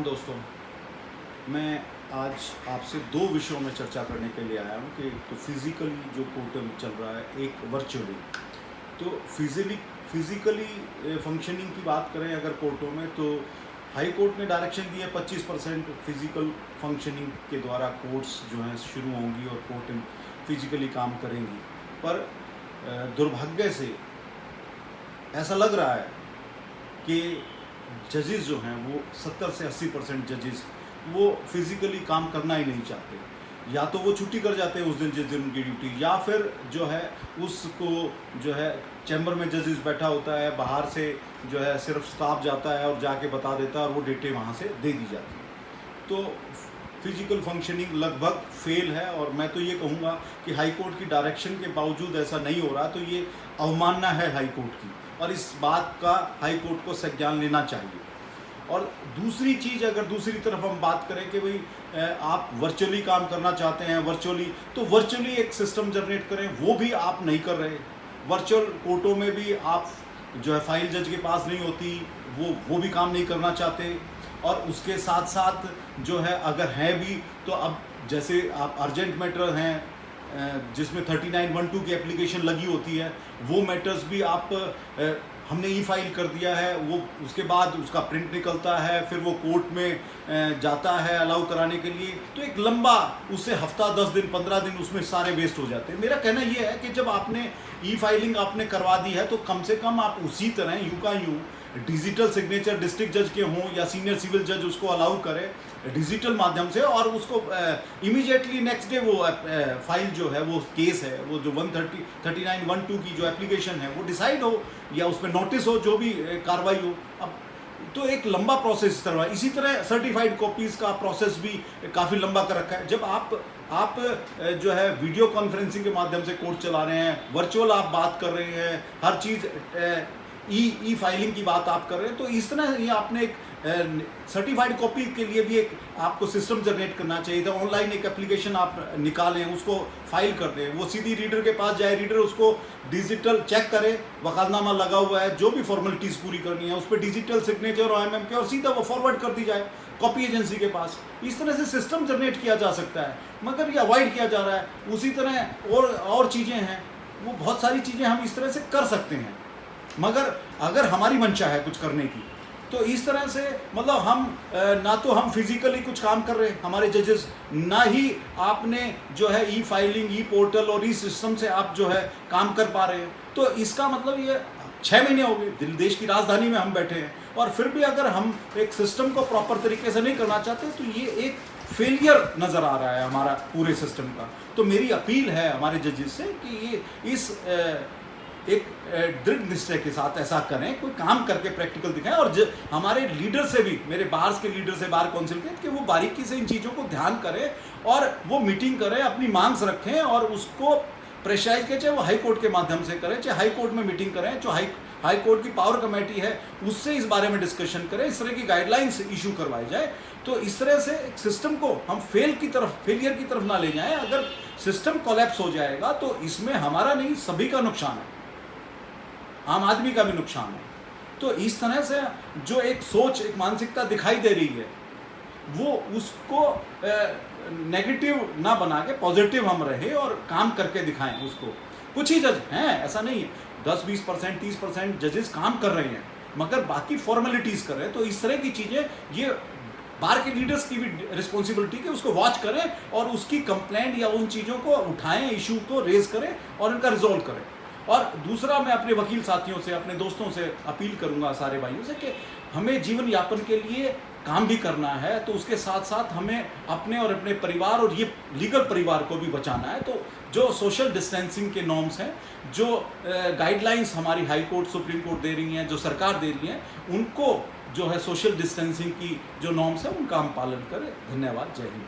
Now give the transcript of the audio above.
दोस्तों, मैं आज आपसे दो विषयों में चर्चा करने के लिए आया हूँ कि तो फिज़िकली जो कोर्ट में चल रहा है, एक वर्चुअली। तो फिज़िकली फंक्शनिंग की बात करें अगर कोर्टों में, तो हाई कोर्ट ने डायरेक्शन दी है 25% फिज़िकल फंक्शनिंग के द्वारा कोर्ट्स जो हैं शुरू होंगी और कोर्ट फिज़िकली काम करेंगी। पर दुर्भाग्य से ऐसा लग रहा है कि जजेस जो हैं वो 70 से 80% जजेस वो फिज़िकली काम करना ही नहीं चाहते। या तो वो छुट्टी कर जाते हैं उस दिन जिस दिन उनकी ड्यूटी, या फिर जो है उसको जो है चैम्बर में जजेस बैठा होता है, बाहर से जो है सिर्फ स्टाफ जाता है और जाके बता देता है और वो डेटें वहाँ से दे दी जाती है। तो फिज़िकल फंक्शनिंग लगभग फेल है। और मैं तो ये कहूँगा कि हाई कोर्ट की डायरेक्शन के बावजूद ऐसा नहीं हो रहा, तो ये अवमानना है हाई कोर्ट की, और इस बात का हाई कोर्ट को संज्ञान लेना चाहिए। और दूसरी चीज़, अगर दूसरी तरफ हम बात करें कि भाई आप वर्चुअली काम करना चाहते हैं, तो वर्चुअली एक सिस्टम जनरेट करें, वो भी आप नहीं कर रहे। वर्चुअल कोर्टों में भी आप जो है फाइल जज के पास नहीं होती, वो भी काम नहीं करना चाहते। और उसके साथ साथ जो है अगर है भी तो अब जैसे आप अर्जेंट मैटर हैं जिसमें 3912 की एप्लीकेशन लगी होती है, वो मैटर्स भी आप हमने ई फाइल कर दिया है, वो उसके बाद उसका प्रिंट निकलता है, फिर वो कोर्ट में जाता है अलाउ कराने के लिए, तो एक लंबा उससे हफ्ता 10 दिन 15 दिन उसमें सारे वेस्ट हो जाते हैं। मेरा कहना ये है कि जब आपने ई फाइलिंग आपने करवा दी है तो कम से कम आप उसी तरह यूं का यूं डिजिटल सिग्नेचर डिस्ट्रिक्ट जज के हों या सीनियर सिविल जज उसको अलाउ करे डिजिटल माध्यम से, और उसको इमीडिएटली नेक्स्ट डे वो फाइल जो है वो केस है वो जो 3912 की जो एप्लीकेशन है वो डिसाइड हो या उसमें नोटिस हो, जो भी कार्रवाई हो। अब तो एक लंबा प्रोसेस इस तरह। इसी तरह सर्टिफाइड कॉपीज़ का प्रोसेस भी काफ़ी लंबा कर रखा है। जब आप जो है वीडियो कॉन्फ्रेंसिंग के माध्यम से कोर्ट चला रहे हैं, वर्चुअल आप बात कर रहे हैं, हर चीज़ ई फाइलिंग की बात आप कर रहे हैं, तो इस तरह ये आपने एक सर्टिफाइड कॉपी के लिए भी एक आपको सिस्टम जनरेट करना चाहिए था। ऑनलाइन एक एप्लीकेशन आप निकालें, उसको फाइल कर दें, वो सीधी रीडर के पास जाए, रीडर उसको डिजिटल चेक करे, वकालतनामा लगा हुआ है, जो भी फॉर्मेलिटीज़ पूरी करनी है उस पर डिजिटल सिग्नेचर और एमएम के, और सीधा वो फॉरवर्ड कर दी जाए कॉपी एजेंसी के पास। इस तरह से सिस्टम जनरेट किया जा सकता है, मगर ये अवॉइड किया जा रहा है। उसी तरह और चीज़ें हैं, वो बहुत सारी चीज़ें हम इस तरह से कर सकते हैं, मगर अगर हमारी मंशा है कुछ करने की तो इस तरह से मतलब हम ना तो हम फिजिकली कुछ काम कर रहे हैं हमारे जजेस, ना ही आपने जो है ई फाइलिंग, ई पोर्टल और ई सिस्टम से आप जो है काम कर पा रहे हैं। तो इसका मतलब ये 6 महीने हो गए देश की राजधानी में हम बैठे हैं, और फिर भी अगर हम एक सिस्टम को प्रॉपर तरीके से नहीं करना चाहते तो ये एक फेलियर नज़र आ रहा है हमारा पूरे सिस्टम का। तो मेरी अपील है हमारे जजेस से कि ये इस एक दृढ़ निश्चय के साथ ऐसा करें, कोई काम करके प्रैक्टिकल दिखाएं। और हमारे लीडर से भी, मेरे बाहर के लीडर से, बार काउंसिल के, कि वो बारीकी से इन चीज़ों को ध्यान करें और वो मीटिंग करें, अपनी मांग रखें और उसको प्रेशराइज करें, चाहे वो हाई कोर्ट के माध्यम से करें, चाहे हाई कोर्ट में मीटिंग करें, जो हाई कोर्ट की पावर कमेटी है उससे इस बारे में डिस्कशन करें, इस तरह की गाइडलाइंस इशू करवाई जाए। तो इस तरह से एक सिस्टम को हम फेलियर की तरफ ना ले जाएं। अगर सिस्टम कोलैप्स हो जाएगा तो इसमें हमारा नहीं, सभी का नुकसान है, आम आदमी का भी नुकसान है। तो इस तरह से जो एक सोच, एक मानसिकता दिखाई दे रही है, वो उसको नेगेटिव ना बना के पॉजिटिव हम रहे और काम करके दिखाएं उसको। कुछ ही जज हैं, ऐसा नहीं है, 10-20% 30% जजेस काम कर रहे हैं, मगर बाकी फॉर्मेलिटीज़ कर रहे हैं। तो इस तरह की चीज़ें, ये बार के लीडर्स की भी रिस्पॉन्सिबिलिटी है, उसको वॉच करें और उसकी कंप्लेंट या उन चीज़ों को उठाएं, इशू को रेज करें और इनका रिजॉल्व करें। और दूसरा, मैं अपने वकील साथियों से, अपने दोस्तों से अपील करूंगा, सारे भाइयों से, कि हमें जीवन यापन के लिए काम भी करना है, तो उसके साथ साथ हमें अपने और अपने परिवार और ये लीगल परिवार को भी बचाना है। तो जो सोशल डिस्टेंसिंग के नॉर्म्स हैं, जो गाइडलाइंस हमारी हाई कोर्ट, सुप्रीम कोर्ट दे रही हैं, जो सरकार दे रही है, उनको जो है सोशल डिस्टेंसिंग की जो नॉर्म्स हैं उनका हम पालन करें। धन्यवाद। जय हिंद।